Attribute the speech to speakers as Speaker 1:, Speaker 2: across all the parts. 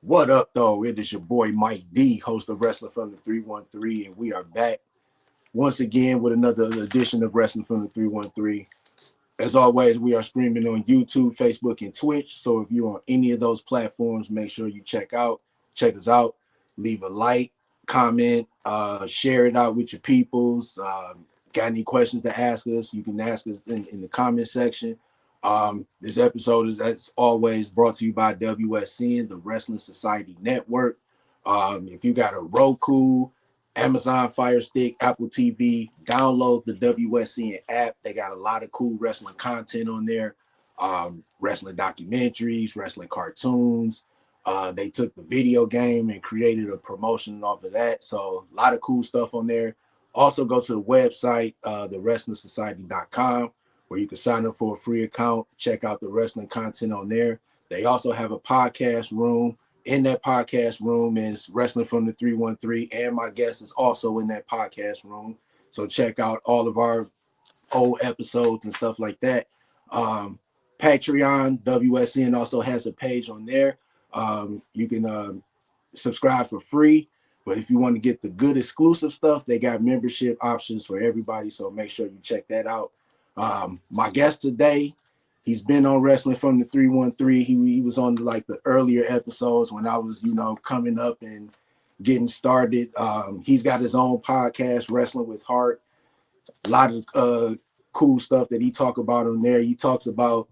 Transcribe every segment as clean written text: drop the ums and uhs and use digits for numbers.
Speaker 1: What up, though? It is your boy Mike D, host of Wrestling from the 313, and we are back once again with another edition of Wrestling from the 313. As always, we are streaming on YouTube, Facebook, and Twitch. So if you're on any of those platforms, make sure you check us out, leave a like, comment, share it out with your peoples. Got any questions to ask us, you can ask us in the comment section. This episode is, as always, brought to you by WSN, the Wrestling Society Network. If you got a Roku, Amazon Fire Stick, Apple TV, download the WSN app. They got a lot of cool wrestling content on there. Wrestling documentaries, wrestling cartoons. They took the video game and created a promotion off of that. So a lot of cool stuff on there. Also go to the website, thewrestlingsociety.com, where you can sign up for a free account, check out the wrestling content on there. They also have a podcast room. In that podcast room is Wrestling from the 313, and my guest is also in that podcast room. So check out all of our old episodes and stuff like that. Patreon, WSN also has a page on there. You can subscribe for free, but if you want to get the good exclusive stuff, they got membership options for everybody. So make sure you check that out. My guest today, he's been on Wrestling from the 313. He was on like the earlier episodes when I was, coming up and getting started. He's got his own podcast, Wrestling with Heart. A lot of cool stuff that he talk about on there. He talks about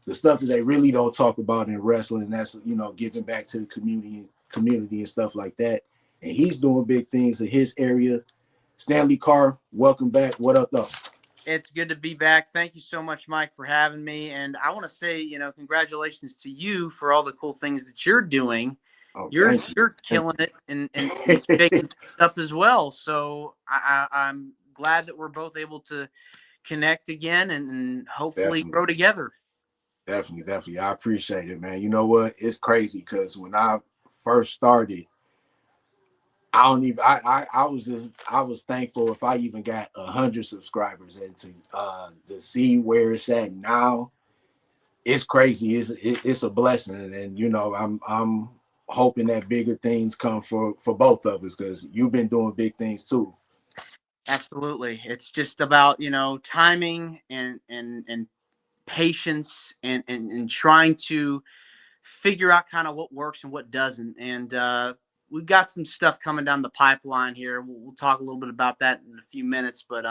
Speaker 1: the stuff that they really don't talk about in wrestling, and that's giving back to the community and stuff like that. And he's doing big things in his area. Stanley Karr, welcome back. What up, though?
Speaker 2: It's good to be back. Thank you so much, Mike, for having me. And I want to say, congratulations to you for all the cool things that you're doing.
Speaker 1: Oh,
Speaker 2: you're killing it and shaking up as well. So I'm glad that we're both able to connect again and hopefully grow together.
Speaker 1: Definitely. I appreciate it, man. You know what? It's crazy because when I first started, I was thankful if I even got 100 subscribers, and to see where it's at now, it's crazy. It's a blessing, and I'm hoping that bigger things come for both of us, because you've been doing big things too.
Speaker 2: Absolutely. It's just about, timing and patience and trying to figure out kind of what works and what doesn't. And we've got some stuff coming down the pipeline here. We'll talk a little bit about that in a few minutes, but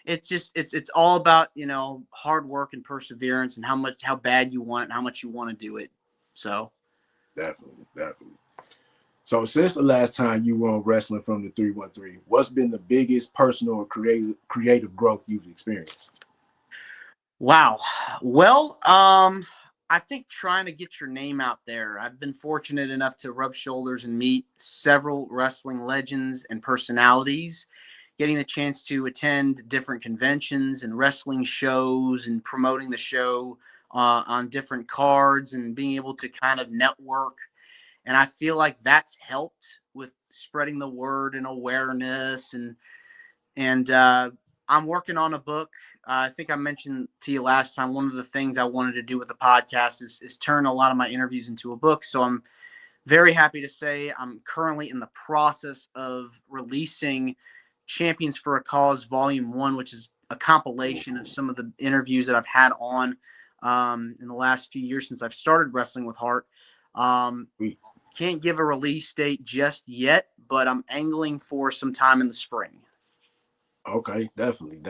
Speaker 2: it's all about, hard work and perseverance and how bad you want it and how much you want to do it. So
Speaker 1: definitely. So since the last time you were on Wrestling from the 313, what's been the biggest personal or creative growth you've experienced?
Speaker 2: Wow. Well, I think trying to get your name out there. I've been fortunate enough to rub shoulders and meet several wrestling legends and personalities, getting the chance to attend different conventions and wrestling shows and promoting the show on different cards and being able to kind of network. And I feel like that's helped with spreading the word and awareness. And I'm working on a book. I think I mentioned to you last time, one of the things I wanted to do with the podcast is turn a lot of my interviews into a book. So I'm very happy to say I'm currently in the process of releasing Champions for a Cause Volume 1, which is a compilation of some of the interviews that I've had on in the last few years since I've started Wrestling with Heart. Can't give a release date just yet, but I'm angling for some time in the spring.
Speaker 1: Okay, definitely.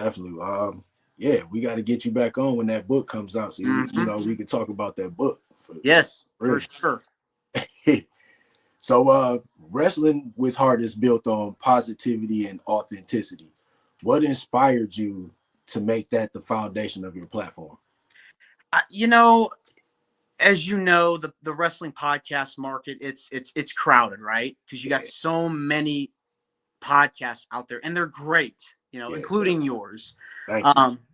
Speaker 1: Yeah, we got to get you back on when that book comes out, so we can talk about that book.
Speaker 2: For sure.
Speaker 1: So, Wrestling with Heart is built on positivity and authenticity. What inspired you to make that the foundation of your platform?
Speaker 2: As you know, the wrestling podcast market, it's crowded, right? Because you got so many podcasts out there, and they're great, including yours.
Speaker 1: Thank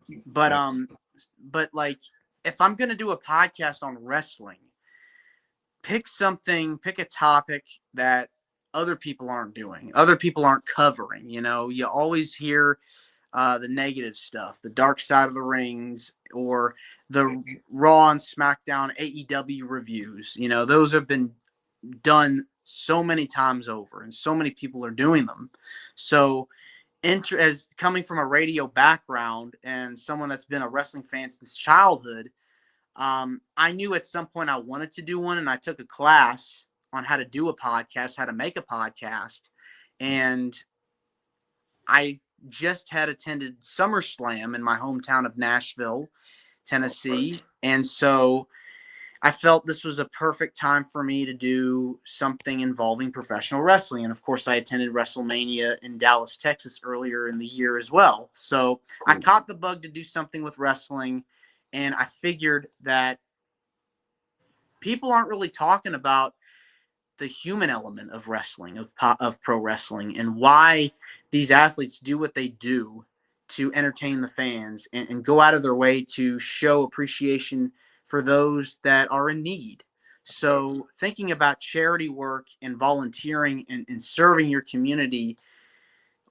Speaker 1: you.
Speaker 2: But like, if I'm gonna do a podcast on wrestling, pick a topic that other people aren't doing, other people aren't covering. You always hear the negative stuff, the dark side of the rings, or the Raw and SmackDown AEW reviews. You know, those have been done so many times over, and so many people are doing them. So, as coming from a radio background and someone that's been a wrestling fan since childhood, I knew at some point I wanted to do one, and I took a class on how to do a podcast, how to make a podcast, and I just had attended SummerSlam in my hometown of Nashville, Tennessee, and so I felt this was a perfect time for me to do something involving professional wrestling. And of course, I attended WrestleMania in Dallas, Texas earlier in the year as well. So I caught the bug to do something with wrestling, and I figured that people aren't really talking about the human element of wrestling, of pro wrestling, and why these athletes do what they do to entertain the fans and go out of their way to show appreciation for those that are in need. So thinking about charity work and volunteering and serving your community,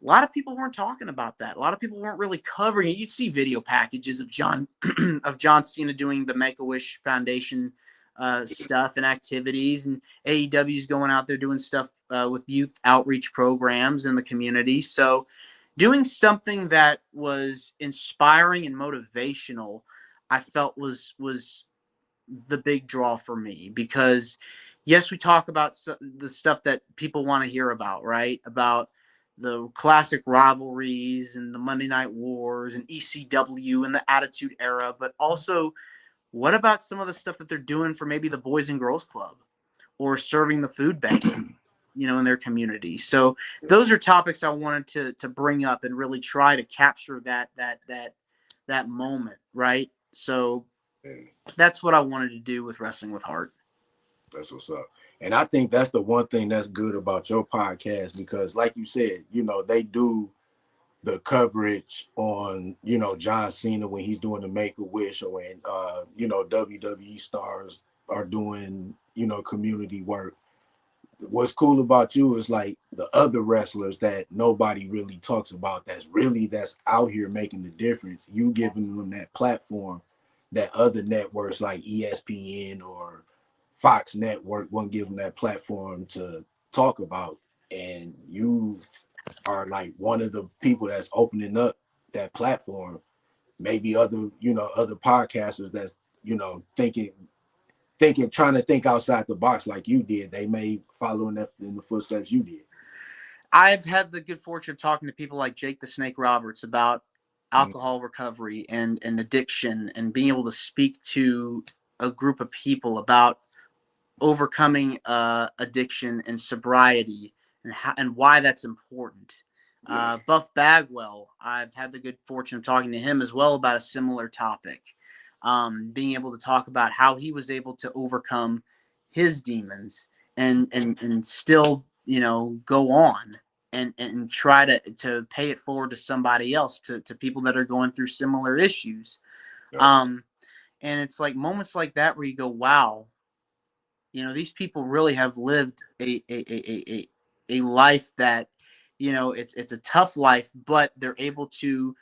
Speaker 2: a lot of people weren't talking about that. A lot of people weren't really covering it. You'd see video packages of John of John Cena doing the Make-A-Wish Foundation stuff and activities, and AEW's going out there doing stuff with youth outreach programs in the community. So doing something that was inspiring and motivational, I felt was the big draw for me, because yes, we talk about the stuff that people want to hear about, right? About the classic rivalries and the Monday Night Wars and ECW and the Attitude Era, but also what about some of the stuff that they're doing for maybe the Boys and Girls Club or serving the food bank, you know, in their community? So those are topics I wanted to bring up and really try to capture that moment, right? So that's what I wanted to do with Wrestling with Heart.
Speaker 1: That's what's up. And I think that's the one thing that's good about your podcast, because like you said, you know, they do the coverage on, you know, John Cena when he's doing the Make-A-Wish, or when, you know, WWE stars are doing, you know, community work. What's cool about you is like the other wrestlers that nobody really talks about, that's out here making the difference. You giving them that platform that other networks like ESPN or Fox Network won't give them that platform to talk about. And you are like one of the people that's opening up that platform. Maybe other, you know, other podcasters that's, you know, trying to think outside the box like you did, they may follow in the footsteps you did.
Speaker 2: I've had the good fortune of talking to people like Jake the Snake Roberts about alcohol recovery and addiction, and being able to speak to a group of people about overcoming addiction and sobriety, and why that's important. Buff Bagwell, I've had the good fortune of talking to him as well about a similar topic. Being able to talk about how he was able to overcome his demons and still, you know, go on and try to pay it forward to somebody else, to people that are going through similar issues. And it's like moments like that where you go, wow, you know, these people really have lived a life that, you know, it's a tough life, but they're able to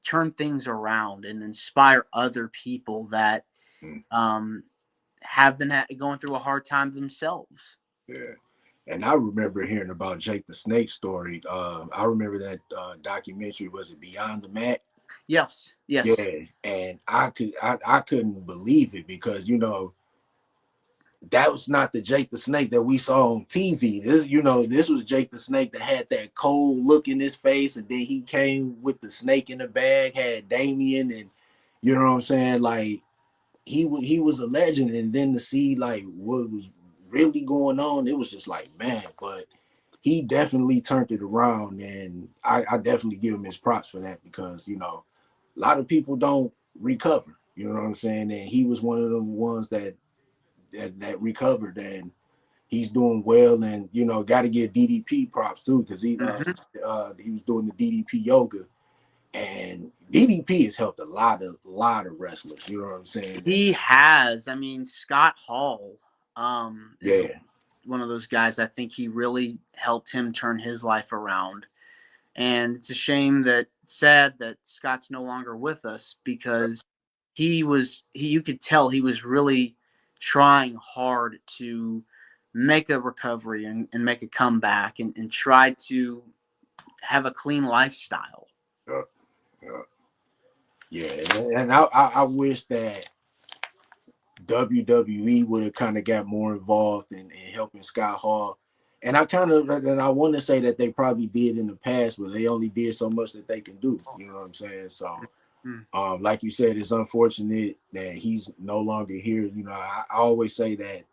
Speaker 2: turn things around and inspire other people that have been going through a hard time themselves.
Speaker 1: Yeah. And I remember hearing about Jake the Snake story. I remember that documentary, was it Beyond the Mat?
Speaker 2: Yes.
Speaker 1: Yeah. And I couldn't believe it, because, you know, that was not the Jake the Snake that we saw on TV. This was Jake the Snake that had that cold look in his face, and then he came with the snake in the bag, had Damien, and you know what I'm saying? Like he was a legend. And then to see like what was really going on, it was just like, man. But he definitely turned it around, and I definitely give him his props for that, because, you know, a lot of people don't recover. You know what I'm saying? And he was one of them ones that recovered, and he's doing well. And, you know, got to give DDP props too, because he was doing the DDP yoga, and DDP has helped a lot of wrestlers. You know what I'm saying?
Speaker 2: He has. I mean, Scott Hall is
Speaker 1: Yeah.
Speaker 2: one of those guys. I think he really helped him turn his life around. And it's a sad that Scott's no longer with us, because you could tell he was really trying hard to make a recovery and make a comeback, and try to have a clean lifestyle.
Speaker 1: Yeah, yeah, yeah. And I wish that WWE would have kind of got more involved in helping Scott Hall. And I want to say that they probably did in the past, but they only did so much that they can do. You know what I'm saying? So, like you said, it's unfortunate that he's no longer here. You know, I always say that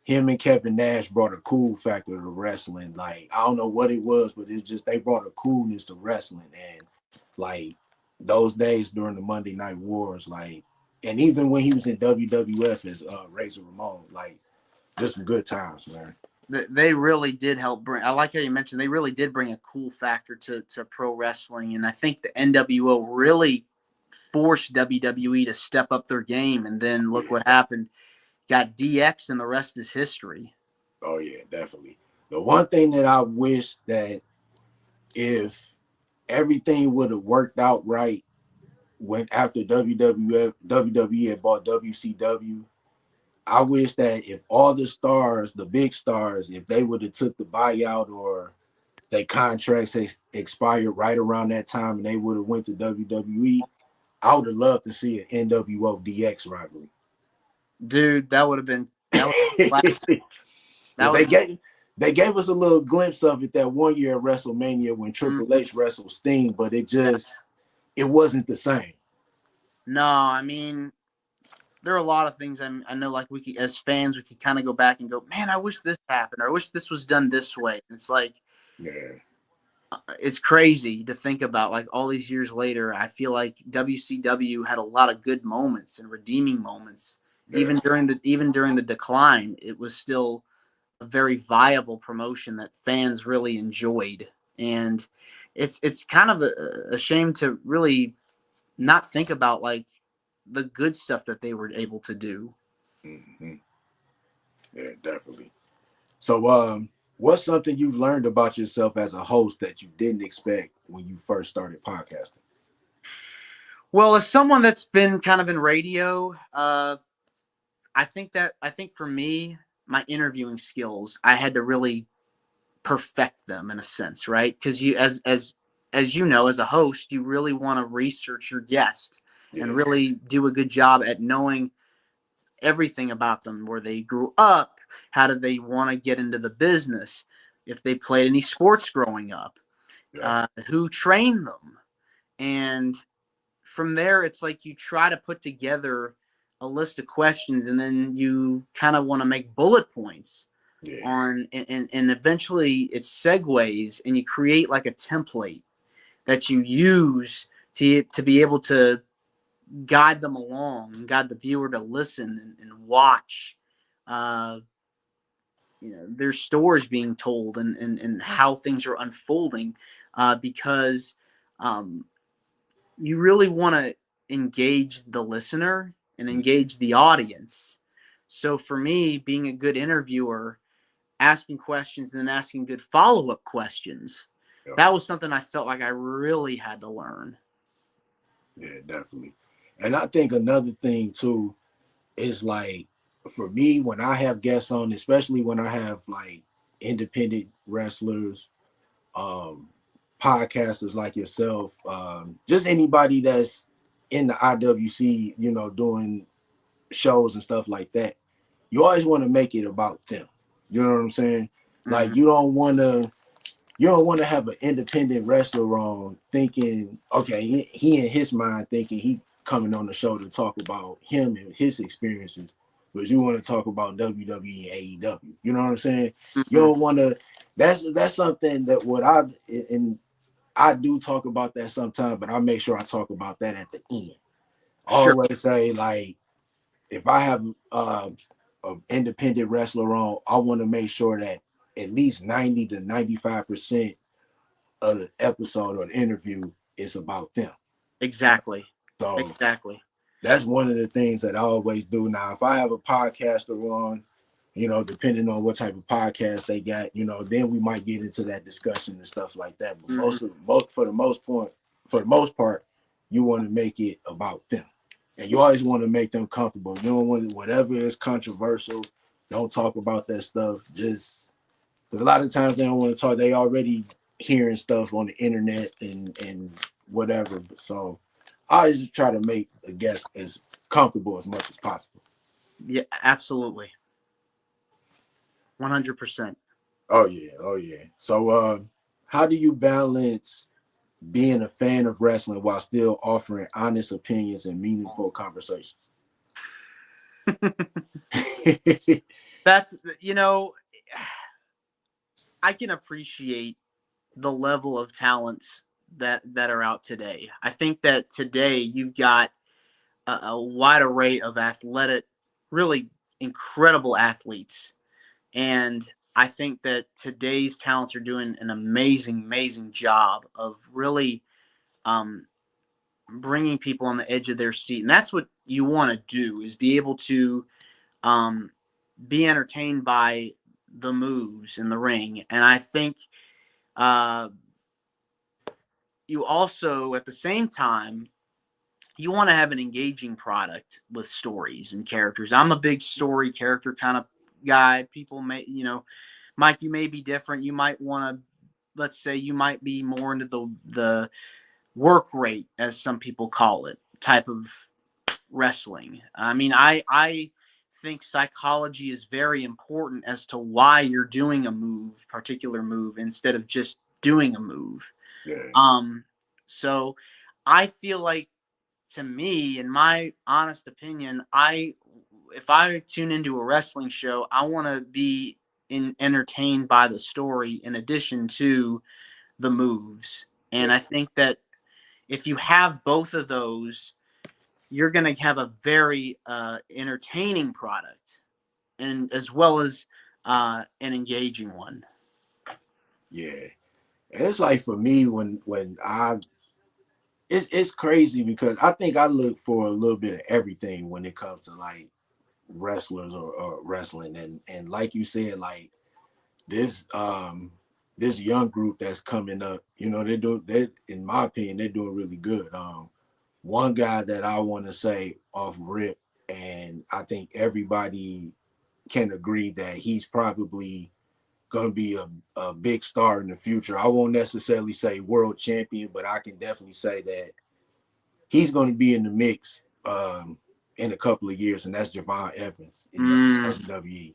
Speaker 1: him and Kevin Nash brought a cool factor to wrestling. Like, I don't know what it was, but it's just they brought a coolness to wrestling. And like those days during the Monday Night Wars, like, and even when he was in WWF as Razor Ramon, like, just some good times, man.
Speaker 2: They really did help bring. I like how you mentioned they really did bring a cool factor to pro wrestling, and I think the NWO really forced WWE to step up their game. And then look what happened. Got DX, and the rest is history.
Speaker 1: Oh yeah, definitely. The one thing that I wish that if everything would have worked out right when after WWE had bought WCW, I wish that if all the stars, the big stars, if they would have took the buyout or their contracts expired right around that time and they would have went to WWE, I would have loved to see an NWO DX rivalry.
Speaker 2: Dude, that would have been classic.
Speaker 1: Because they gave us a little glimpse of it that one year at WrestleMania when Triple H wrestled Sting, but it wasn't the same.
Speaker 2: No, I mean, there are a lot of things I know, like we could, as fans, we could kind of go back and go, man, I wish this happened, or I wish this was done this way. And it's like,
Speaker 1: yeah,
Speaker 2: it's crazy to think about. Like all these years later, I feel like WCW had a lot of good moments and redeeming moments.
Speaker 1: yeah.
Speaker 2: Even during the decline, it was still a very viable promotion that fans really enjoyed. And it's kind of a shame to really not think about like the good stuff that they were able to do.
Speaker 1: Mm-hmm. Yeah, definitely. So, what's something you've learned about yourself as a host that you didn't expect when you first started podcasting?
Speaker 2: Well, as someone that's been kind of in radio, I think for me, my interviewing skills, I had to really perfect them in a sense, right? Because you, as you know, as a host, you really want to research your guest and
Speaker 1: Yes.
Speaker 2: really do a good job at knowing everything about them, where they grew up, how did they want to get into the business, if they played any sports growing up,
Speaker 1: Yeah.
Speaker 2: who trained them. And from there, it's like you try to put together a list of questions, and then you kind of want to make bullet points
Speaker 1: Yeah.
Speaker 2: on, and eventually it segues, and you create like a template that you use to be able to guide them along and guide the viewer to listen and watch their stories being told, and how things are unfolding, because um, you really want to engage the listener and engage the audience. So for me, being a good interviewer, asking questions and then asking good follow-up questions,
Speaker 1: Yeah.
Speaker 2: that was something I felt like I really had to learn.
Speaker 1: Yeah, definitely. And I think another thing too is like for me when I have guests on, especially when I have like independent wrestlers, um, podcasters like yourself, just anybody that's in the IWC, doing shows and stuff like that. You always want to make it about them. You know what I'm saying? Like
Speaker 2: Mm-hmm.
Speaker 1: you don't want to have an independent wrestler on thinking, okay, he in his mind thinking he coming on the show to talk about him and his experiences, but you want to talk about WWE and AEW. You know what I'm saying?
Speaker 2: Mm-hmm.
Speaker 1: You don't want to. That's something that I do talk about that sometimes, but I make sure I talk about that at the end. I
Speaker 2: Sure.
Speaker 1: always say like if I have an independent wrestler on, I want to make sure that at least 90 to 95% of the episode or the interview is about them.
Speaker 2: Exactly.
Speaker 1: So that's one of the things that I always do. Now, if I have a podcaster on, depending on what type of podcast they got, then we might get into that discussion and stuff like that. But for the most part, you want to make it about them. And you always want to make them comfortable. You don't want whatever is controversial, don't talk about that stuff. Just because a lot of times they don't want to talk. They already hearing stuff on the internet and whatever. So I always try to make the guest as comfortable as much as possible.
Speaker 2: Yeah, absolutely. 100%.
Speaker 1: Oh yeah. So how do you balance being a fan of wrestling while still offering honest opinions and meaningful conversations?
Speaker 2: That's, I can appreciate the level of talents that are out today. I think that today you've got a wide array of athletic, really incredible athletes. And I think that today's talents are doing an amazing job of really bringing people on the edge of their seat. And that's what you want to do, is be able to be entertained by the moves in the ring. And I think you also, at the same time, you want to have an engaging product with stories and characters. I'm a big story character kind of guy. People may, Mike, you may be different. You might want to, let's say you might be more into the work rate, as some people call it, type of wrestling. I mean, I think psychology is very important as to why you're doing a particular move, instead of just doing a move.
Speaker 1: Yeah.
Speaker 2: So I feel like, to me, in my honest opinion, if I tune into a wrestling show, I want to be entertained by the story in addition to the moves. And
Speaker 1: Yeah.
Speaker 2: I think that if you have both of those, you're going to have a very entertaining product, and as well as an engaging one.
Speaker 1: Yeah. And it's like, for me, when it's crazy, because I think I look for a little bit of everything when it comes to like wrestlers or wrestling. And like you said, like this this young group that's coming up, they, in my opinion, they're doing really good. One guy that I want to say off rip, and I think everybody can agree that he's probably going to be a big star in the future. I won't necessarily say world champion, but I can definitely say that he's going to be in the mix in a couple of years, and that's Javon Evans in WWE.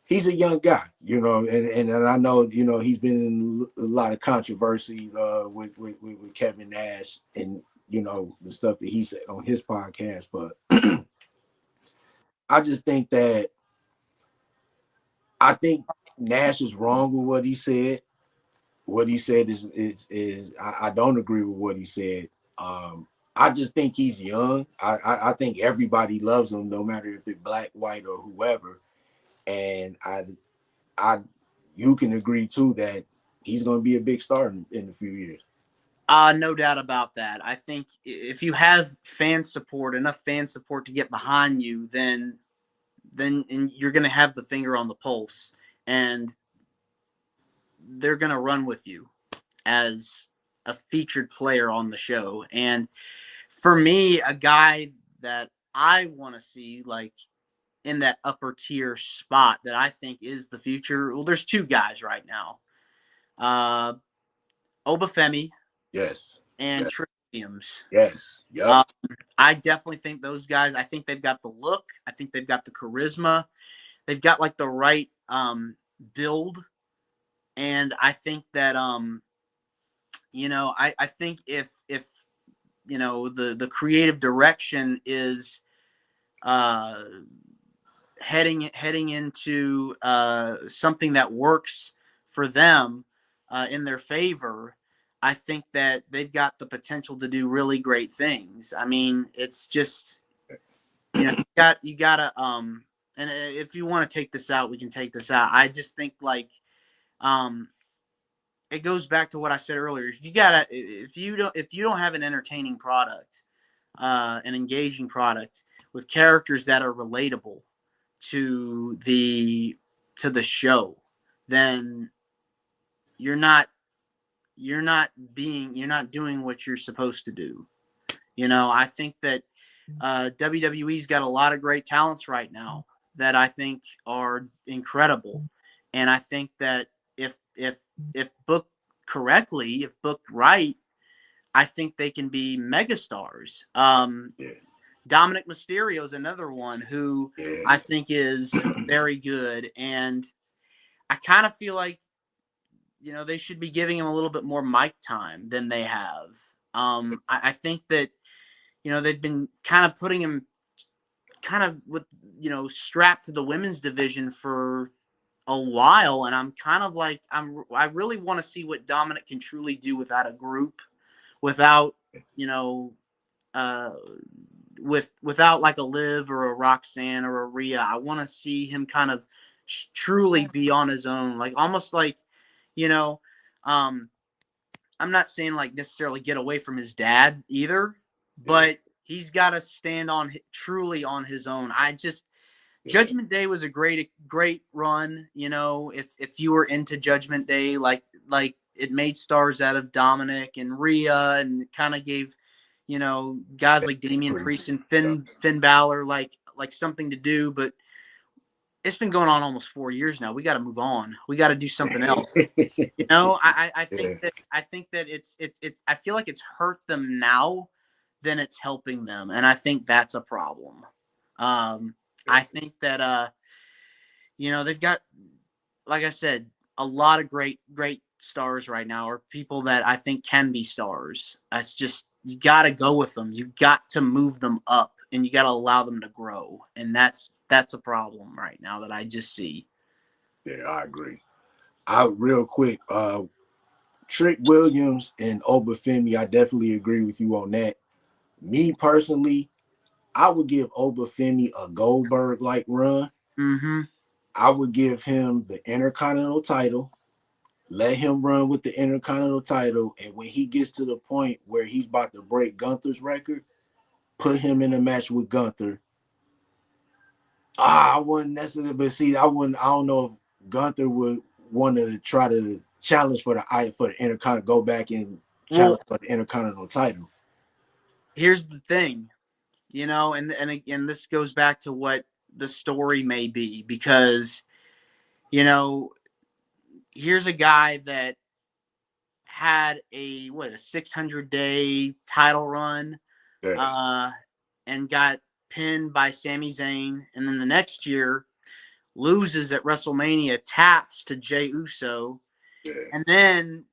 Speaker 1: He's a young guy, and I know, he's been in a lot of controversy with Kevin Nash and, the stuff that he said on his podcast. But I just think that Nash is wrong with what he said. What he said is I don't agree with what he said. I just think he's young. I think everybody loves him, no matter if they're black, white, or whoever. And you can agree too that he's going to be a big star in a few years.
Speaker 2: No doubt about that. I think if you have enough fan support to get behind you, then you're going to have the finger on the pulse, and they're going to run with you as a featured player on the show. And for me, a guy that I want to see, like, in that upper tier spot that I think is the future. Well, there's two guys right now. Obafemi.
Speaker 1: Yes.
Speaker 2: And
Speaker 1: yes.
Speaker 2: Trick Williams.
Speaker 1: Yes. Yep.
Speaker 2: I definitely think those guys, I think they've got the look. I think they've got the charisma. They've got like the right build. And I think that, I think if the creative direction is heading into something that works for them in their favor, I think that they've got the potential to do really great things. I mean, it's just, you gotta, and if you want to take this out, we can take this out. I just think, like, it goes back to what I said earlier. If you don't have an entertaining product, an engaging product with characters that are relatable, to the show, then you're not you're not doing what you're supposed to do. I think that WWE's got a lot of great talents right now that I think are incredible, and I think that if booked correctly, if booked right, I think they can be megastars.
Speaker 1: Yeah,
Speaker 2: Dominic Mysterio is another one who
Speaker 1: yeah,
Speaker 2: I think is very good, and I kind of feel like they should be giving him a little bit more mic time than they have. I think that they've been kind of putting him kind of with strapped to the women's division for a while, and I'm kind of like I really want to see what Dominic can truly do without a group, without you know uh without like a Liv or a Roxanne or a Rhea. I want to see him kind of truly be on his own, like almost like you know um I'm not saying like necessarily get away from his dad either,
Speaker 1: yeah,
Speaker 2: but he's got to stand on truly on his own.
Speaker 1: yeah.
Speaker 2: Judgment Day was a great run. If you were into Judgment Day, like it made stars out of Dominic and Rhea, and kind of gave guys like Damian
Speaker 1: Pretty,
Speaker 2: Priest and
Speaker 1: yeah.
Speaker 2: Finn Balor like something to do. But it's been going on almost 4 years now. We got to move on. We got to do something else. I think
Speaker 1: Yeah,
Speaker 2: that it's I feel like it's hurt them now than it's helping them, and I think that's a problem. I think that they've got, like I said, a lot of great stars right now, or people that I think can be stars. That's just you got to go with them. You've got to move them up, and you got to allow them to grow, and that's a problem right now that I just see.
Speaker 1: yeah, I agree. I real quick, Trick Williams and Obafemi, I definitely agree with you on that. Me personally, I would give Obafemi a Goldberg like run.
Speaker 2: Mm-hmm.
Speaker 1: I would give him the Intercontinental title, let him run with the Intercontinental title, and when he gets to the point where he's about to break Gunther's record, put him in a match with Gunther. I wouldn't necessarily, but see, I wouldn't. I don't know if Gunther would want to try to challenge for the Intercontinental, go back and challenge
Speaker 2: Well,
Speaker 1: for the Intercontinental title.
Speaker 2: here's the thing, and again, this goes back to what the story may be, because you know here's a guy that had a 600-day title run,
Speaker 1: Yeah,
Speaker 2: uh, and got pinned by Sami Zayn, and then the next year loses at WrestleMania, taps to Jey Uso,
Speaker 1: yeah,
Speaker 2: and then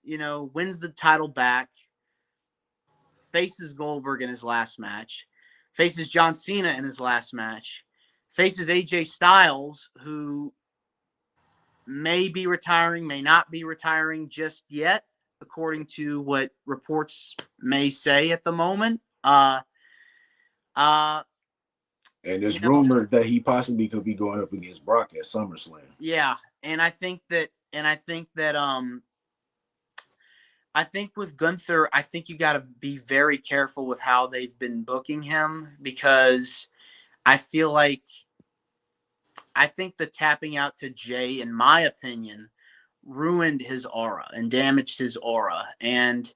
Speaker 2: wins the title back, faces Goldberg in his last match, faces John Cena in his last match, faces AJ Styles, who may be retiring, may not be retiring just yet, according to what reports may say at the moment. Uh,
Speaker 1: and
Speaker 2: you
Speaker 1: it's
Speaker 2: know,
Speaker 1: rumored that he possibly could be going up against Brock at SummerSlam.
Speaker 2: yeah, I think with Gunther, I think you got to be very careful with how they've been booking him, because I feel like I think the tapping out to Jay, in my opinion, ruined his aura and damaged his aura. And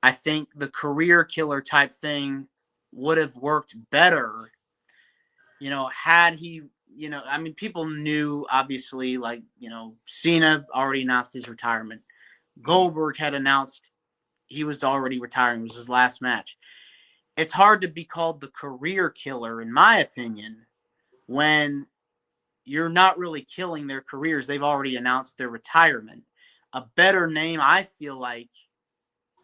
Speaker 2: I think the career killer type thing would have worked better, had he, I mean, people knew, obviously, like, Cena already announced his retirement. Goldberg had announced he was already retiring. It was his last match. It's hard to be called the career killer, in my opinion, when you're not really killing their careers. They've already announced their retirement. A better name, I feel like,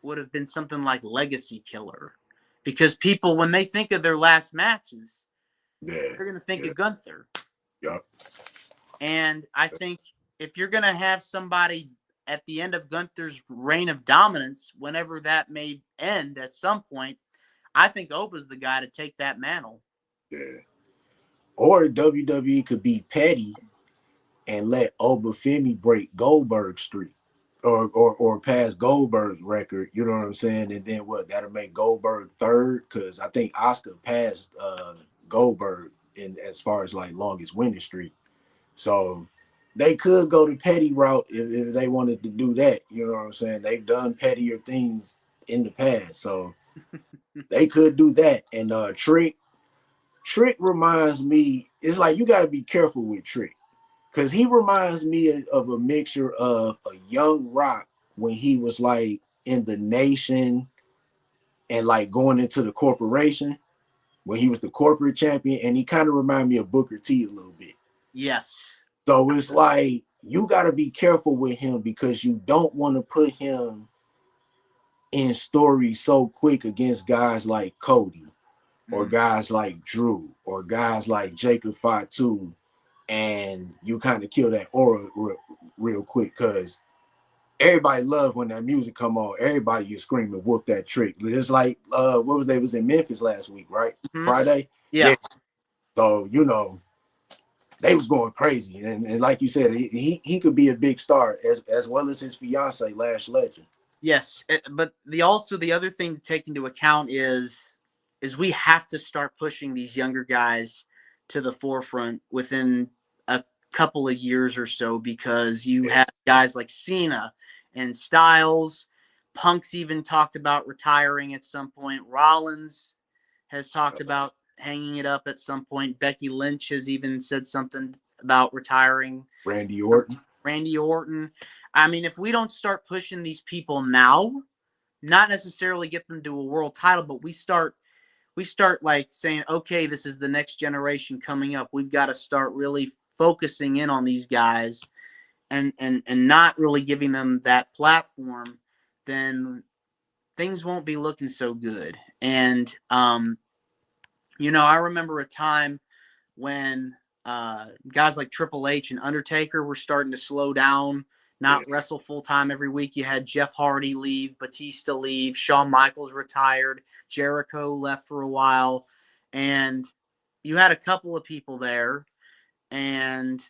Speaker 2: would have been something like Legacy Killer, because people, when they think of their last matches,
Speaker 1: Yeah,
Speaker 2: they're going to think
Speaker 1: yeah,
Speaker 2: of Gunther.
Speaker 1: yeah,
Speaker 2: And I think if you're going to have somebody at the end of Gunther's reign of dominance, whenever that may end at some point, I think Opa's the guy to take that mantle.
Speaker 1: yeah. Or WWE could be petty and let Obafemi break Goldberg's streak, or pass Goldberg's record. You know what I'm saying? And then what? That'll make Goldberg third, because I think Oscar passed Goldberg in as far as like longest winning streak. So they could go the petty route if they wanted to do that. You know what I'm saying? They've done pettier things in the past, so they could do that. And Trick reminds me. It's like you got to be careful with Trick because he reminds me of a mixture of a young Rock when he was like in the Nation and like going into the corporation when he was the corporate champion, and he kind of reminded me of Booker T a little bit.
Speaker 2: Yes.
Speaker 1: So it's like you got to be careful with him because you don't want to put him in stories so quick against guys like Cody or guys like Drew or guys like Jacob Fatu, and you kind of kill that aura real quick because everybody love when that music come on. Everybody is screaming, "Whoop that Trick!" It's like what was they was in Memphis last week, right? Friday,
Speaker 2: Yeah.
Speaker 1: So they was going crazy, and like you said, he could be a big star as well as his fiance Lash Legend.
Speaker 2: Yes, but the other thing to take into account is we have to start pushing these younger guys to the forefront within a couple of years or so because you have guys like Cena and Styles. Punk's even talked about retiring at some point. Rollins has talked about hanging it up at some point. Becky Lynch has even said something about retiring.
Speaker 1: Randy Orton.
Speaker 2: I mean, if we don't start pushing these people now, not necessarily get them to a world title, but we start like saying, okay, this is the next generation coming up. We've got to start really focusing in on these guys and not really giving them that platform, then things won't be looking so good. And I remember a time when guys like Triple H and Undertaker were starting to slow down, not wrestle full time every week. You had Jeff Hardy leave, Batista leave, Shawn Michaels retired, Jericho left for a while, and you had a couple of people there, and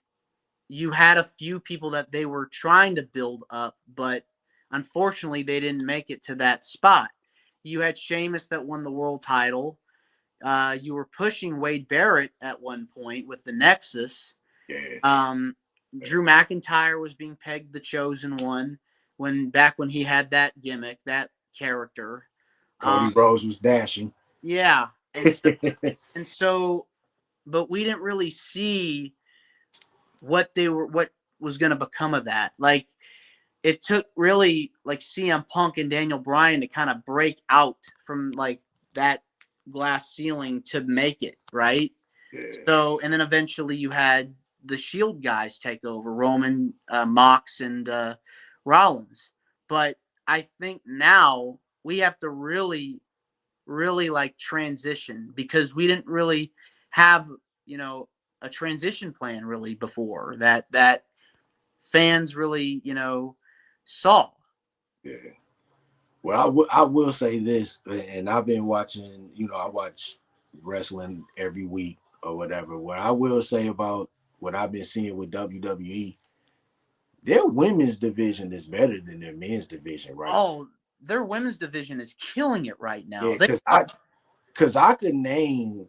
Speaker 2: you had a few people that they were trying to build up, but unfortunately they didn't make it to that spot. You had Sheamus that won the world title. You were pushing Wade Barrett at one point with the Nexus. Drew McIntyre was being pegged the chosen one back when he had that gimmick, that character.
Speaker 1: Cody Rhodes was dashing.
Speaker 2: Yeah, and so, but we didn't really see what was going to become of that. Like, it took really like CM Punk and Daniel Bryan to kind of break out from like that glass ceiling to make it, right? So, and then eventually you had the Shield guys take over, Roman, Mox, and Rollins. But I think now we have to really, really like transition because we didn't really have, a transition plan really before that fans really, saw.
Speaker 1: Yeah. Well, I will say this, and I've been watching. I watch wrestling every week or whatever. What I will say about what I've been seeing with WWE, their women's division is better than their men's division, right?
Speaker 2: Oh, their women's division is killing it right now.
Speaker 1: Yeah, because I could name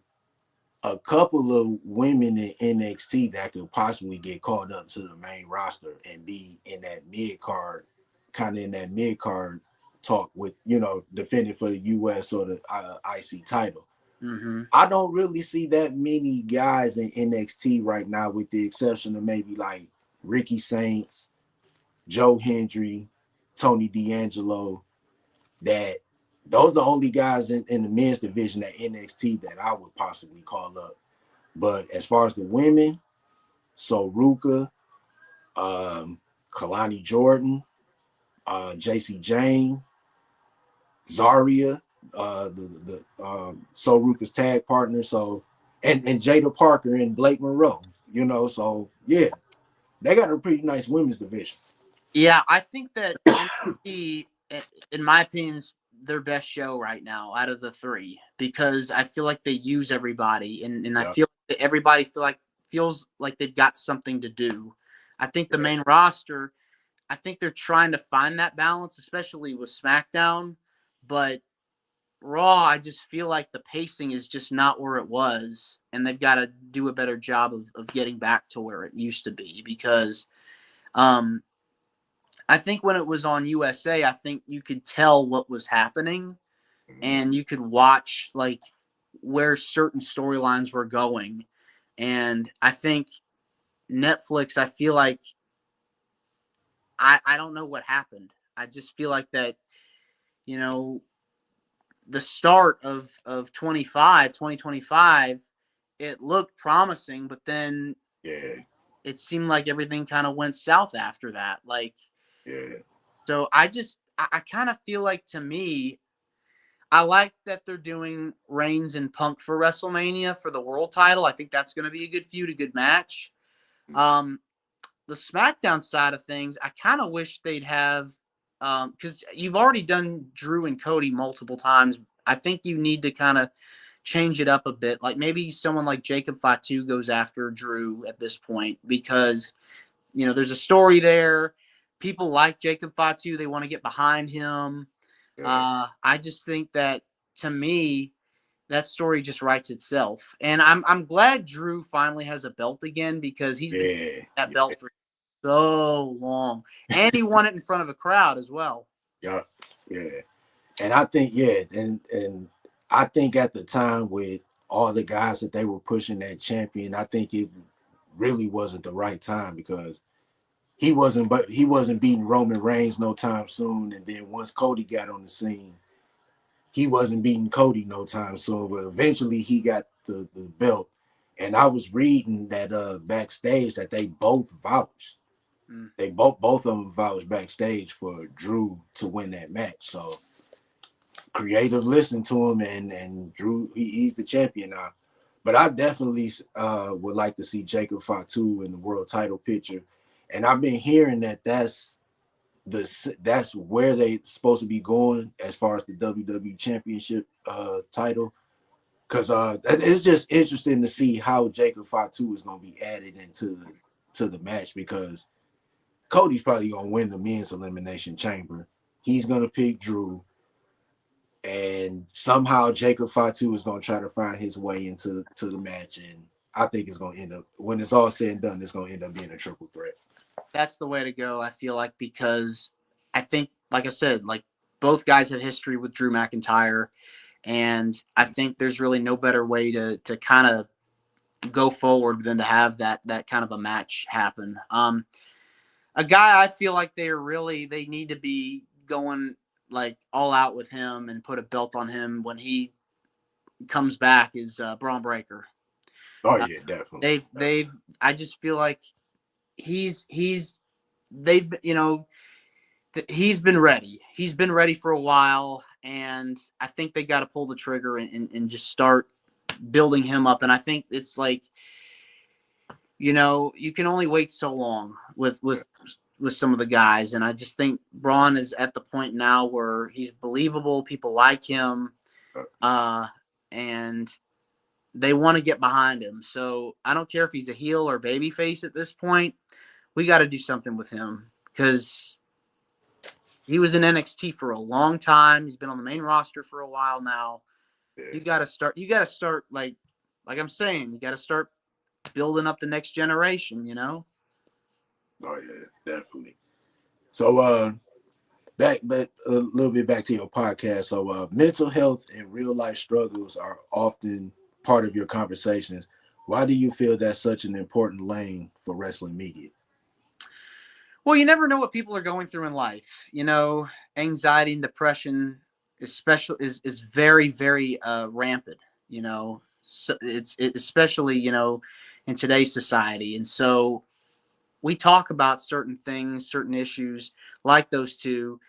Speaker 1: a couple of women in NXT that could possibly get called up to the main roster and be in that mid card talk with, defending for the US or the IC title. I don't really see that many guys in NXT right now, with the exception of maybe like Ricky Saints, Joe Hendry, Tony D'Angelo, that those are the only guys in the men's division at NXT that I would possibly call up. But as far as the women, so Ruka, Kalani Jordan, JC Jane, Zarya, the So Ruka's tag partner, so and Jada Parker and Blake Monroe, so yeah, they got a pretty nice women's division.
Speaker 2: Yeah, I think that NXT, in my opinion, is their best show right now out of the three because I feel like they use everybody, and I feel that everybody feels like they've got something to do. I think the main roster, I think they're trying to find that balance, especially with SmackDown, but Raw, I just feel like the pacing is just not where it was, and they've got to do a better job of getting back to where it used to be because um, I think when it was on USA, I think you could tell what was happening
Speaker 1: Mhm.
Speaker 2: and you could watch like where certain storylines were going. And I think Netflix, I feel like I don't know what happened. I just feel like that, you know, the start of 2025, it looked promising, but then
Speaker 1: Yeah,
Speaker 2: it seemed like everything kind of went south after that. Like,
Speaker 1: yeah,
Speaker 2: so I kind of feel like to me, I like that they're doing Reigns and Punk for WrestleMania for the world title. I think that's going to be a good feud, a good match.
Speaker 1: mhm,
Speaker 2: Um, the SmackDown side of things, I kind of wish they'd have because you've already done Drew and Cody multiple times. I think you need to kind of change it up a bit. Like maybe someone like Jacob Fatu goes after Drew at this point because there's a story there. People like Jacob Fatu; they want to get behind him.
Speaker 1: yeah,
Speaker 2: I just think that to me, that story just writes itself. And I'm glad Drew finally has a belt again because he's been
Speaker 1: yeah,
Speaker 2: that
Speaker 1: yeah,
Speaker 2: belt for so long. And he won it in front of a crowd as well.
Speaker 1: yeah, yeah. And I think, yeah, and I think at the time with all the guys that they were pushing that champion, I think it really wasn't the right time because he wasn't beating Roman Reigns no time soon. And then once Cody got on the scene, he wasn't beating Cody no time soon. But eventually he got the belt. And I was reading that backstage that they both vouched.
Speaker 2: Mm.
Speaker 1: They both of them vouched backstage for Drew to win that match. So creative listened to him, and Drew he's the champion now. But I definitely would like to see Jacob Fatu in the world title picture, and I've been hearing that that's where they supposed to be going as far as the WWE Championship title. Because it's just interesting to see how Jacob Fatu is going to be added into the match because Cody's probably going to win the men's elimination chamber. He's going to pick Drew, and somehow Jacob Fatu is going to try to find his way into the match, and I think it's going to end up when it's all said and done, it's going to end up being a triple threat.
Speaker 2: That's the way to go, I feel like, because I think, like I said, like both guys have history with Drew McIntyre. And I think there's really no better way to kind of go forward than to have that kind of a match happen. A guy I feel like they need to be going like all out with him and put a belt on him when he comes back is Braun Breaker.
Speaker 1: Oh
Speaker 2: Uh,
Speaker 1: yeah, definitely.
Speaker 2: they've I just feel like he's they've he's been ready. He's been ready for a while, and I think they got to pull the trigger and just start building him up. And I think it's like, you can only wait so long with some of the guys. And I just think Braun is at the point now where he's believable. People like him, uh, and they want to get behind him. So I don't care if he's a heel or babyface at this point. We got to do something with him because he was in NXT for a long time. He's been on the main roster for a while now.
Speaker 1: Yeah.
Speaker 2: You got to start. You got to start like I'm saying. You got to start building up the next generation.
Speaker 1: Oh yeah, definitely. So back a little bit back to your podcast. So mental health and real life struggles are often part of your conversations. Why do you feel that's such an important lane for wrestling media?
Speaker 2: Well, you never know what people are going through in life. Anxiety and depression, especially, is very, very rampant. So especially in today's society, and so we talk about certain things, certain issues like those two,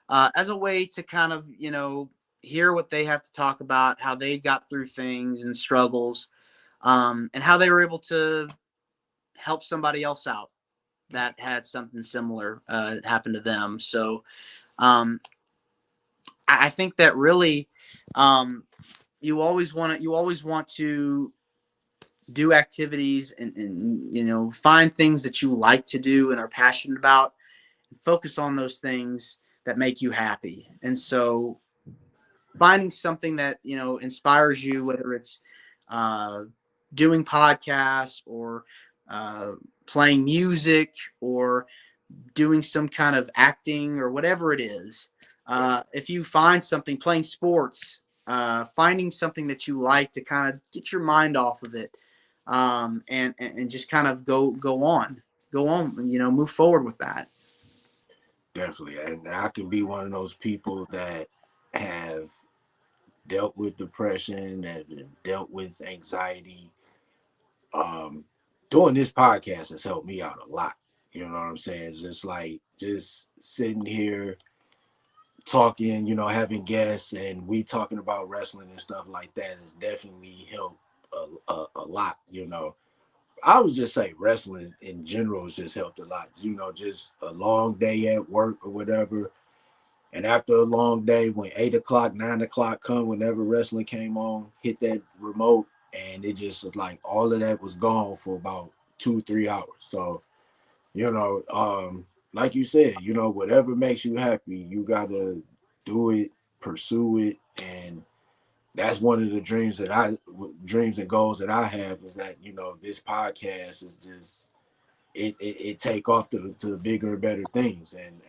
Speaker 2: as a way to kind of hear what they have to talk about, how they got through things and struggles, and how they were able to help somebody else out that had something similar happen to them. So um, I think that really um, you always want to do activities and find things that you like to do and are passionate about and focus on those things that make you happy. And so finding something that, you know, inspires you, whether it's uh, doing podcasts or uh, playing music or doing some kind of acting or whatever it is. If you find something, playing sports, finding something that you like to kind of get your mind off of it, and just kind of go on, you know, move forward with that.
Speaker 1: Definitely. And I can be one of those people that have dealt with depression, that have dealt with anxiety. Um, Doing this podcast has helped me out a lot. You know what I'm saying? It's just like just sitting here talking, having guests and we talking about wrestling and stuff like that has definitely helped a lot. I would just say wrestling in general has just helped a lot. Just a long day at work or whatever. And after a long day, when 8 o'clock, 9 o'clock come, whenever wrestling came on, hit that remote, and it just was like all of that was gone for about 2, 3 hours. So, you know, um, like you said, whatever makes you happy, you gotta do it, pursue it, and that's one of the dreams and goals that I have is that this podcast is just it take off to bigger and better things, and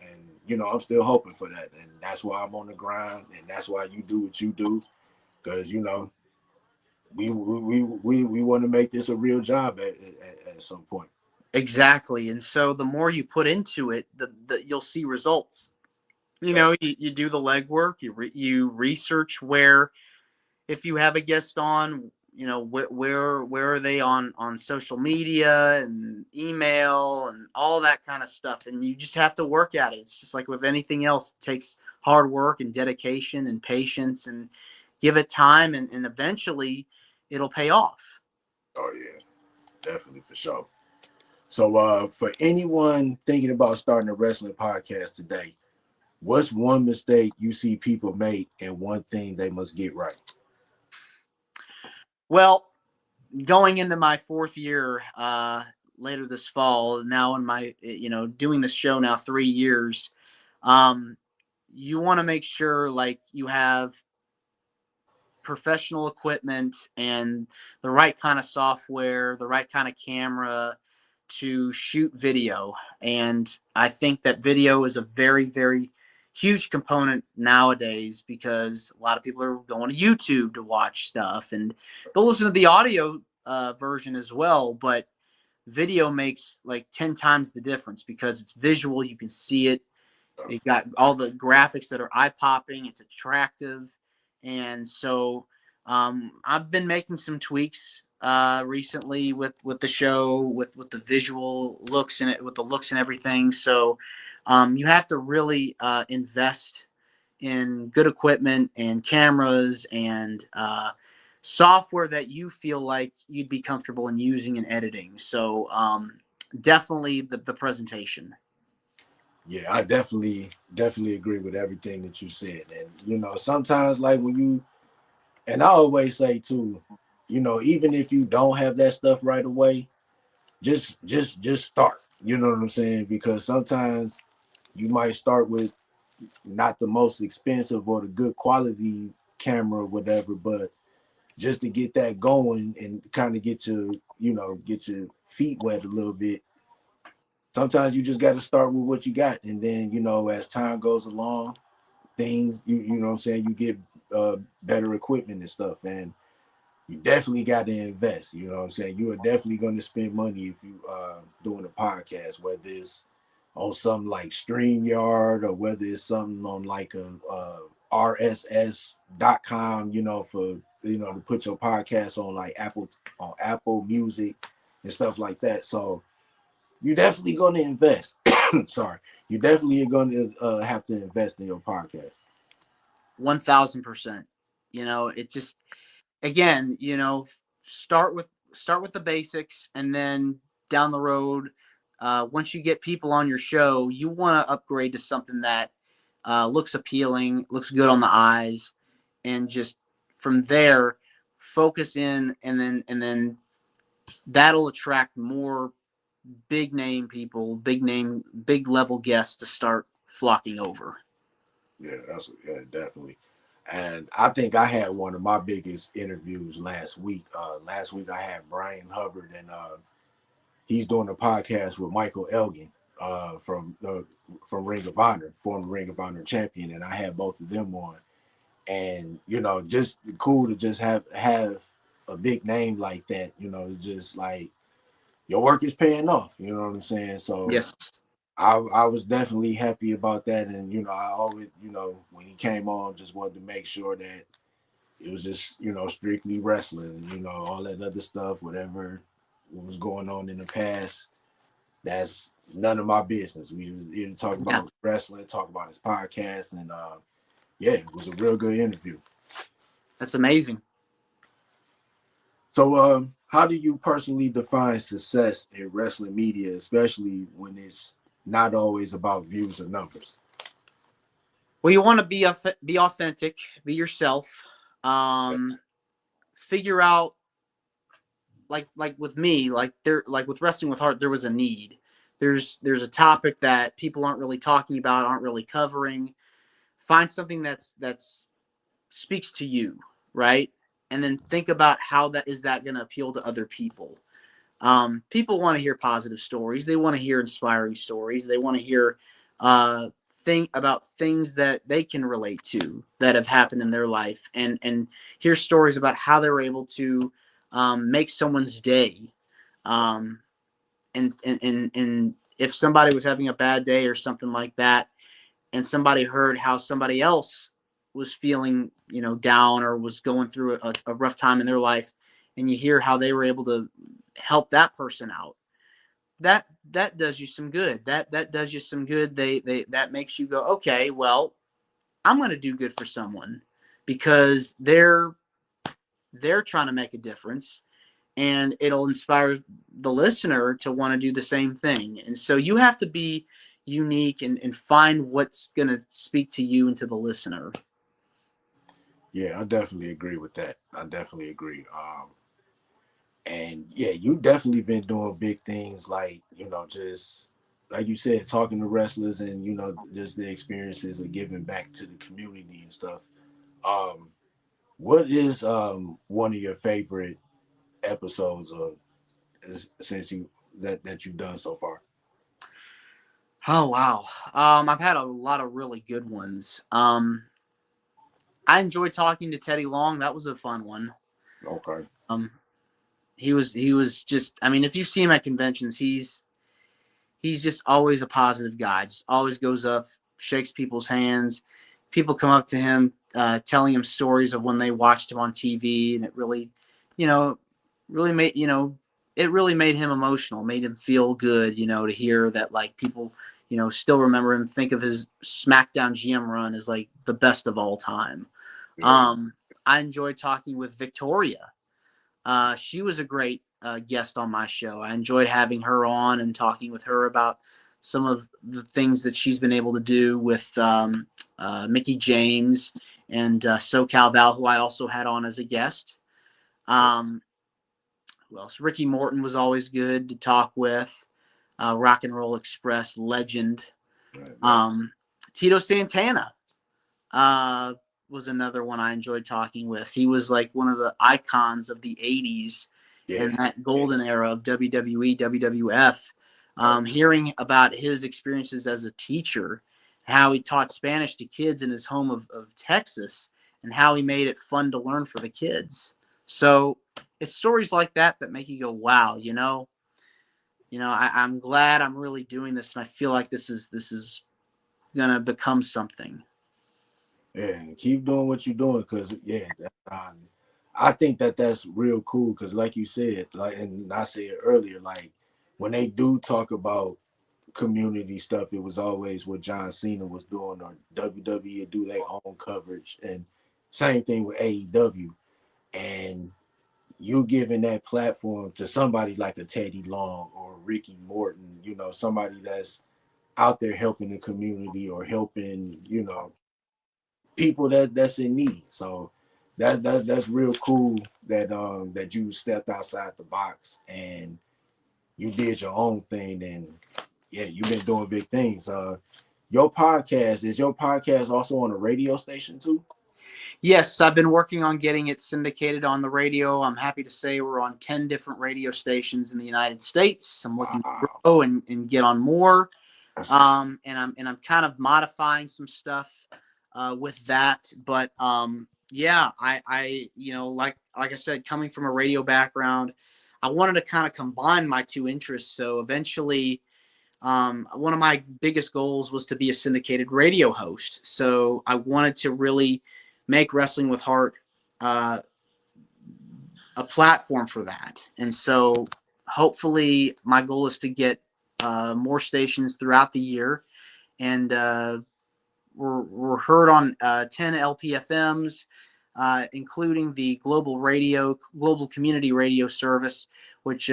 Speaker 1: I'm still hoping for that, and that's why I'm on the grind, and that's why you do what you do, because we want to make this a real job at some point.
Speaker 2: Exactly. And so the more you put into it, the you'll see results. You
Speaker 1: That,
Speaker 2: know, you do the legwork, you research where, if you have a guest on, you know, where are they on social media and email and all that kind of stuff, and you just have to work at it. It's just like with anything else, it takes hard work and dedication and patience, and give it time, and eventually it'll pay off.
Speaker 1: oh yeah, definitely for sure. So for anyone thinking about starting a wrestling podcast today, what's one mistake you see people make and one thing they must get right?
Speaker 2: Well, going into my fourth year later this fall, now in my, you know, doing this show now 3 years, um, you want to make sure like you have professional equipment and the right kind of software, the right kind of camera to shoot video. And I think that video is a very, very huge component nowadays, because a lot of people are going to YouTube to watch stuff, and they'll listen to the audio version as well. But video makes like 10 times the difference because it's visual. You can see it. You got all the graphics that are eye popping. It's attractive, and so I've been making some tweaks recently with the show, with the visual looks in it, with the looks and everything. So you have to really invest in good equipment and cameras and software that you feel like you'd be comfortable in using and editing. So definitely the presentation.
Speaker 1: Yeah, I definitely agree with everything that you said. And sometimes like when you and I always say too, even if you don't have that stuff right away, just start. You know what I'm saying? Because sometimes you might start with not the most expensive or the good quality camera or whatever, but just to get that going and kind of get your feet wet a little bit. Sometimes you just got to start with what you got, and then as time goes along, things you know what I'm saying, you get better equipment and stuff, and you definitely got to invest. You know what I'm saying? You are definitely going to spend money if you doing a podcast, whether it's on something like StreamYard or whether it's something on like a RSS.com, for to put your podcast on like Apple Music and stuff like that. So you're definitely going to invest. Sorry, you definitely are going to have to invest in your podcast.
Speaker 2: 1000%. You know, it just, again, you know, start with the basics, and then down the road, once you get people on your show, you want to upgrade to something that looks appealing, looks good on the eyes, and just from there focus in, and then that'll attract more big name people, big level guests to start flocking over.
Speaker 1: Yeah, definitely. And I think I had one of my biggest interviews last week. Last week I had Brian Hubbard, and he's doing a podcast with Michael Elgin from Ring of Honor, former Ring of Honor champion, and I had both of them on. And just cool to just have a big name like that. It's just like your work is paying off. You know what I'm saying? So
Speaker 2: Yes.
Speaker 1: I was definitely happy about that. And I always, when he came on, just wanted to make sure that it was just strictly wrestling. All that other stuff, whatever was going on in the past, that's none of my business. We was here to talk
Speaker 2: Yeah.
Speaker 1: about wrestling, talk about his podcast, and yeah, it was a real good interview.
Speaker 2: That's amazing.
Speaker 1: So, how do you personally define success in wrestling media, especially when it's not always about views or numbers?
Speaker 2: Well, you want to be authentic, be yourself. Figure out, like with me, like with Wrestling with Heart, there was a need. There's a topic that people aren't really talking about, aren't really covering. Find something that's speaks to you, right? And then think about how that going to appeal to other people. People want to hear positive stories. They want to hear inspiring stories. They want to hear think about things that they can relate to that have happened in their life, and hear stories about how they were able to make someone's day. Um, and if somebody was having a bad day or something like that, and somebody heard how somebody else was feeling, down or was going through a rough time in their life, and you hear how they were able to help that person out, that does you some good. That does you some good. They that makes you go, okay, well, I'm going to do good for someone because they're trying to make a difference, and it'll inspire the listener to want to do the same thing. And so you have to be unique and find what's going to speak to you and to the listener.
Speaker 1: Yeah, I definitely agree with that. I definitely agree. And yeah, you definitely been doing big things like, just like you said, talking to wrestlers and, just the experiences of giving back to the community and stuff. Um, what is one of your favorite episodes of since that you've done so far?
Speaker 2: Oh wow. I've had a lot of really good ones. I enjoyed talking to Teddy Long. That was a fun one.
Speaker 1: Okay.
Speaker 2: Um, he was just. I mean, if you see him at conventions, he's just always a positive guy. Just always goes up, shakes people's hands. People come up to him, telling him stories of when they watched him on TV, and it really, you know, really made it really made him emotional, made him feel good, to hear that like people, still remember him, think of his SmackDown GM run as like the best of all time.
Speaker 1: Yeah.
Speaker 2: Um, I enjoyed talking with Victoria. She was a great guest on my show. I enjoyed having her on and talking with her about some of the things that she's been able to do with Mickey James and SoCal Val, who I also had on as a guest. Um, who else? Ricky Morton was always good to talk with. Rock and Roll Express legend.
Speaker 1: Right.
Speaker 2: Um, Tito Santana uh, was another one I enjoyed talking with. He was like one of the icons of the 80s
Speaker 1: Yeah.
Speaker 2: and that
Speaker 1: Yeah.
Speaker 2: golden era of WWE, WWF.
Speaker 1: Right.
Speaker 2: Hearing about his experiences as a teacher, how he taught Spanish to kids in his home of Texas, and how he made it fun to learn for the kids. So it's stories like that that make you go, wow, I'm glad I'm really doing this, and I feel like this is gonna become something.
Speaker 1: Yeah, and keep doing what you're doing because yeah, I think that's real cool because like you said, like and I said earlier, like when they do talk about community stuff, it was always what John Cena was doing or WWE do their own coverage, and same thing with AEW, and you giving that platform to somebody like a Teddy Long or Ricky Morton, somebody that's out there helping the community or helping, people that's in need. So that's real cool that you stepped outside the box and you did your own thing. And yeah, you've been doing big things. Your podcast also on a radio station too?
Speaker 2: Yes, I've been working on getting it syndicated on the radio. I'm happy to say we're on 10 different radio stations in the United States. I'm looking to
Speaker 1: Wow.
Speaker 2: grow and get on more.
Speaker 1: That's what's
Speaker 2: And I'm kind of modifying some stuff with that. But yeah, I like I said, coming from a radio background, I wanted to kind of combine my two interests. So eventually, one of my biggest goals was to be a syndicated radio host. So I wanted to really make Wrestling with Heart uh, a platform for that. And so hopefully my goal is to get more stations throughout the year. And we're heard on 10 LPFMs, including the global community radio service, which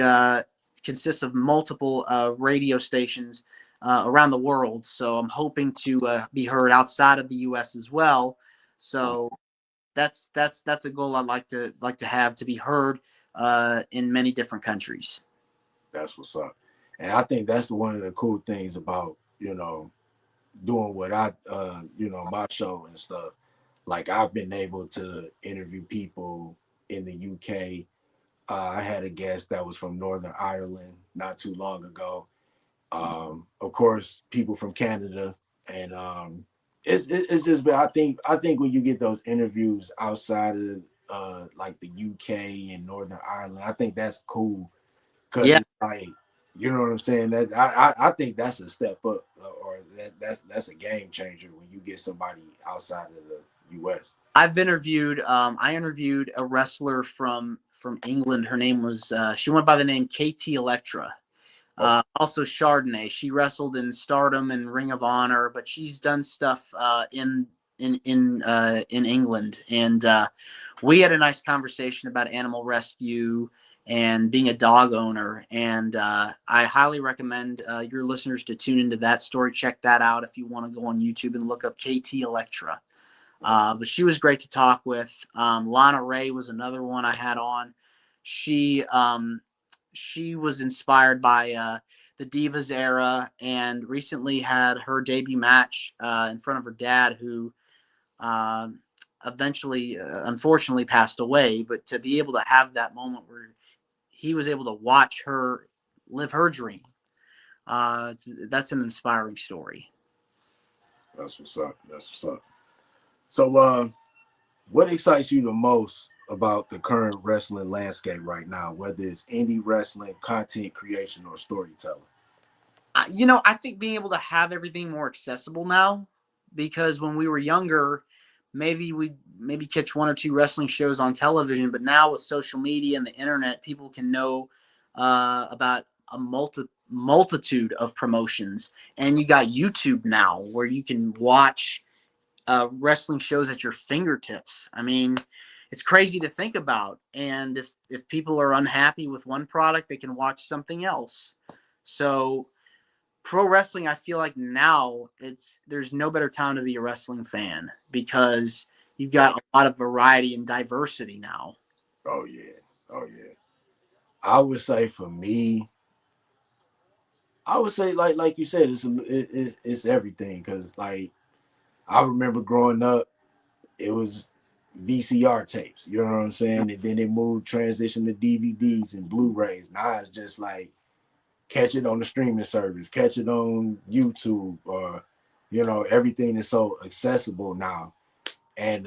Speaker 2: consists of multiple radio stations around the world. So I'm hoping to be heard outside of the U.S. as well. So that's a goal I'd like to have, to be heard in many different countries.
Speaker 1: That's what's up. And I think that's one of the cool things about, doing what I, my show and stuff. Like I've been able to interview people in the UK. I had a guest that was from Northern Ireland not too long ago. Of course, people from Canada, and it's just. But I think when you get those interviews outside of like the UK and Northern Ireland, I think that's cool because
Speaker 2: Yeah,
Speaker 1: it's like, you know what I'm saying. That I think that's a step up, or that's a game changer when you get somebody outside of the US.
Speaker 2: I interviewed a wrestler from England. Her name was she went by the name KT Electra.
Speaker 1: Okay.
Speaker 2: Also Chardonnay. She wrestled in Stardom and Ring of Honor, but she's done stuff in England. And we had a nice conversation about animal rescue and being a dog owner. And I highly recommend your listeners to tune into that story. Check that out if you want to go on YouTube and look up KT Electra. But she was great to talk with. Lana Ray was another one I had on. She was inspired by the Divas era, and recently had her debut match in front of her dad, who uh, eventually, unfortunately, passed away. But to be able to have that moment where he was able to watch her live her dream, that's an inspiring story.
Speaker 1: That's what's up. That's what's up. So, what excites you the most about the current wrestling landscape right now, whether it's indie wrestling, content creation, or storytelling?
Speaker 2: I think being able to have everything more accessible now, because when we were younger, maybe we maybe catch one or two wrestling shows on television, but now with social media and the internet, people can know about a multitude of promotions. And you got YouTube now, where you can watch wrestling shows at your fingertips. I mean, it's crazy to think about. And if people are unhappy with one product, they can watch something else. So pro wrestling, I feel like now there's no better time to be a wrestling fan, because you've got a lot of variety and diversity now.
Speaker 1: Oh yeah, oh yeah. I would say for me, I would say like you said, it's everything. Cause like I remember growing up, it was VCR tapes. You know what I'm saying? And then it moved, transition to DVDs and Blu-rays. Now it's just like catch it on the streaming service, catch it on YouTube, or everything is so accessible now. And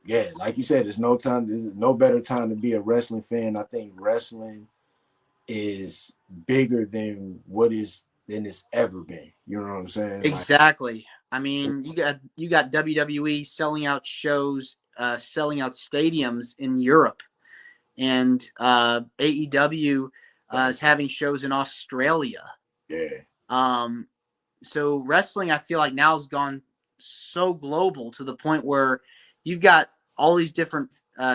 Speaker 1: yeah, like you said, there's no better time to be a wrestling fan. I think wrestling is bigger than it's ever been. You know what I'm saying? Like,
Speaker 2: Exactly. I mean, you got WWE selling out shows, selling out stadiums in Europe, and AEW is having shows in Australia.
Speaker 1: yeah,
Speaker 2: Um, so wrestling, I feel like now has gone so global, to the point where you've got all these different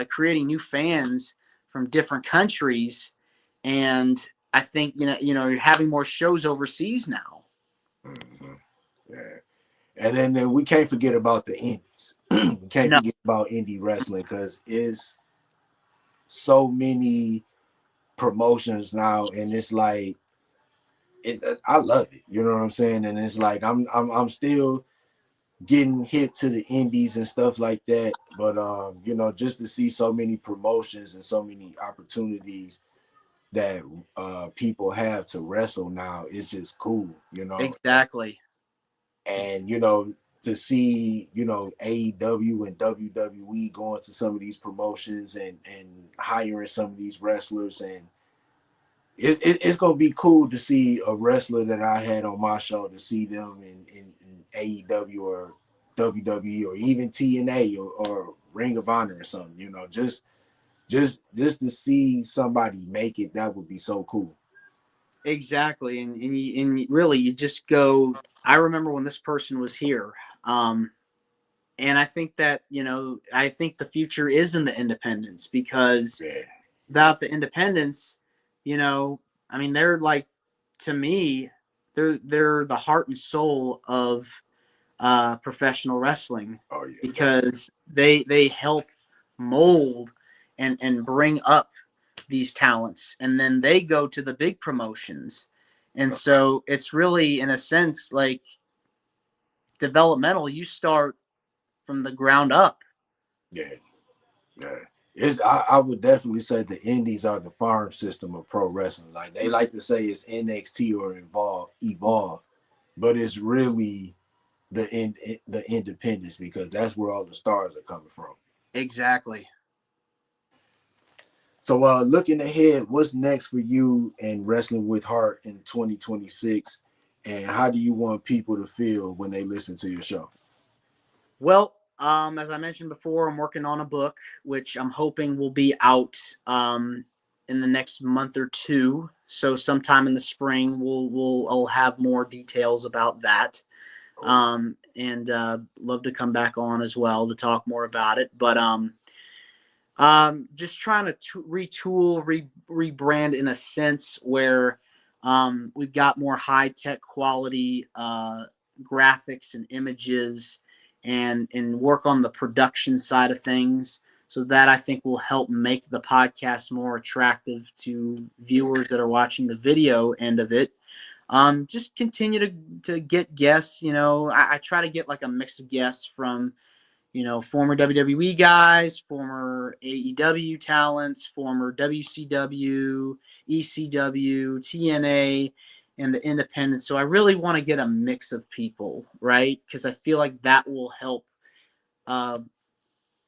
Speaker 2: creating new fans from different countries, and I think you're having more shows overseas now.
Speaker 1: mm-hmm. Yeah. And then we can't forget about the indies. We can't
Speaker 2: No,
Speaker 1: forget about indie wrestling because it's so many promotions now, and it's like I love it. You know what I'm saying? And it's like I'm still getting hip to the indies and stuff like that. But you know, just to see so many promotions and so many opportunities that people have to wrestle now is just cool, you know.
Speaker 2: Exactly.
Speaker 1: And you know, to see, you know, AEW and WWE going to some of these promotions and hiring some of these wrestlers, and it's gonna be cool to see a wrestler that I had on my show, to see them in AEW or WWE or even TNA or Ring of Honor or something. You know, just to see somebody make it, that would be so cool.
Speaker 2: Exactly. Really, you just go, I remember when this person was here. And I think that, I think the future is in the independents, because
Speaker 1: Yeah.
Speaker 2: without the independents, you know, I mean, they're like, to me, they're the heart and soul of professional wrestling,
Speaker 1: Oh yeah, definitely.
Speaker 2: because they help mold and bring up these talents, and then they go to the big promotions. And so it's really, in a sense, like developmental. You start from the ground up.
Speaker 1: Yeah, yeah. I would definitely say the indies are the farm system of pro wrestling. Like they like to say it's NXT or evolve, but it's really the independence, because that's where all the stars are coming from.
Speaker 2: Exactly.
Speaker 1: So looking ahead, what's next for you in Wrestling with Heart in 2026, and how do you want people to feel when they listen to your show?
Speaker 2: Well, as I mentioned before, I'm working on a book, which I'm hoping will be out in the next month or two. So sometime in the spring, I'll have more details about that.
Speaker 1: Cool.
Speaker 2: And love to come back on as well to talk more about it. But just trying to retool, rebrand in a sense where we've got more high tech quality graphics and images, and work on the production side of things. So that, I think, will help make the podcast more attractive to viewers that are watching the video end of it. Just continue to get guests. I try to get like a mix of guests from former WWE guys, former AEW talents, former WCW, ECW, TNA, and the independents. So I really want to get a mix of people, right? Because I feel like that will help uh,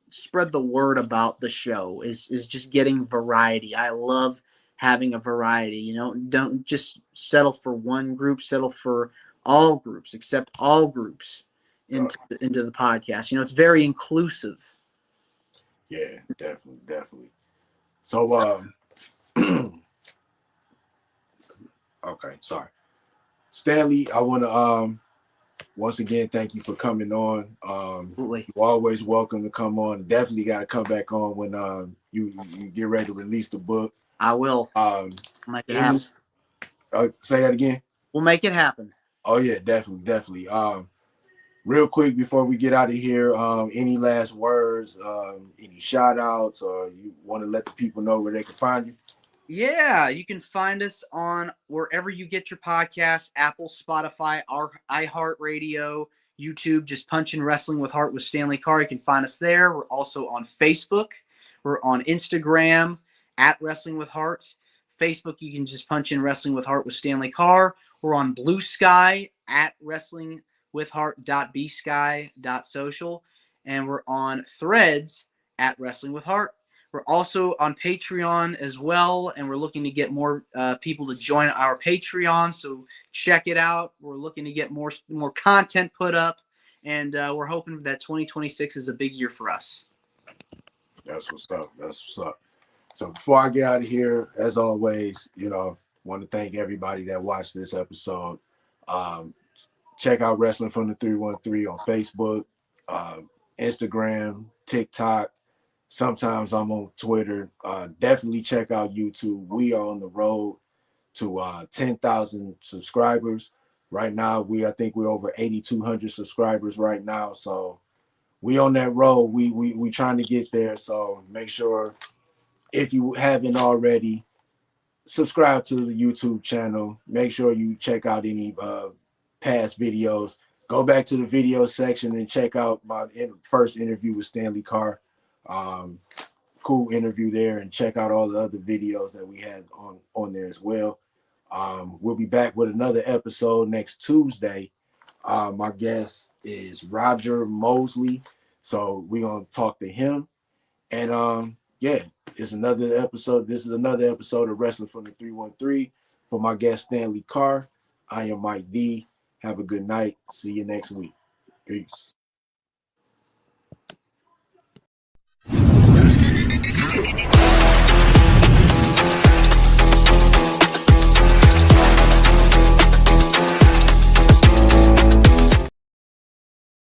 Speaker 2: spread the word about the show. Is just getting variety. I love having a variety. Don't just settle for one group. Settle for all groups, accept all groups into the podcast. It's very inclusive.
Speaker 1: Yeah, definitely, definitely. So okay, sorry. Stanley, I want to once again thank you for coming on.
Speaker 2: Absolutely.
Speaker 1: You're always welcome to come on. Definitely got to come back on when you get ready to release the book.
Speaker 2: I will
Speaker 1: Um,
Speaker 2: make it happen.
Speaker 1: any say that again.
Speaker 2: We'll make it happen.
Speaker 1: Oh yeah, definitely, definitely. Real quick before we get out of here, any last words, any shout outs, or you want to let the people know where they can find you?
Speaker 2: Yeah, you can find us on wherever you get your podcasts: Apple, Spotify, our iHeartRadio, YouTube. Just punch in Wrestling with Heart with Stanley Karr. You can find us there. We're also on Facebook. We're on Instagram at Wrestling with Heart. Facebook, you can just punch in Wrestling with Heart with Stanley Karr. We're on Blue Sky at wrestlingwithheart.bsky.social. And we're on Threads at Wrestling with Heart. We're also on Patreon as well, and we're looking to get more people to join our Patreon. So check it out. We're looking to get more content put up, and we're hoping that 2026 is a big year for us.
Speaker 1: That's what's up. That's what's up. So before I get out of here, as always, want to thank everybody that watched this episode. Um, check out Wrestling from the 313 on Facebook, Instagram, TikTok. Sometimes I'm on Twitter. Definitely check out YouTube. We are on the road to 10,000 subscribers. Right now, I think we're over 8,200 subscribers right now. So we on that road. We trying to get there. So make sure, if you haven't already, subscribe to the YouTube channel. Make sure you check out any past videos. go back to the video section and check out my first interview with Stanley Karr. Cool interview there, and check out all the other videos that we had on there as well. We'll be back with another episode next Tuesday. My guest is Roger Mosley, so we're gonna talk to him. And yeah, it's another episode. This is another episode of Wrestling from the 313 for my guest Stanley Karr. I am Mike D. Have a good night. See you next week. Peace.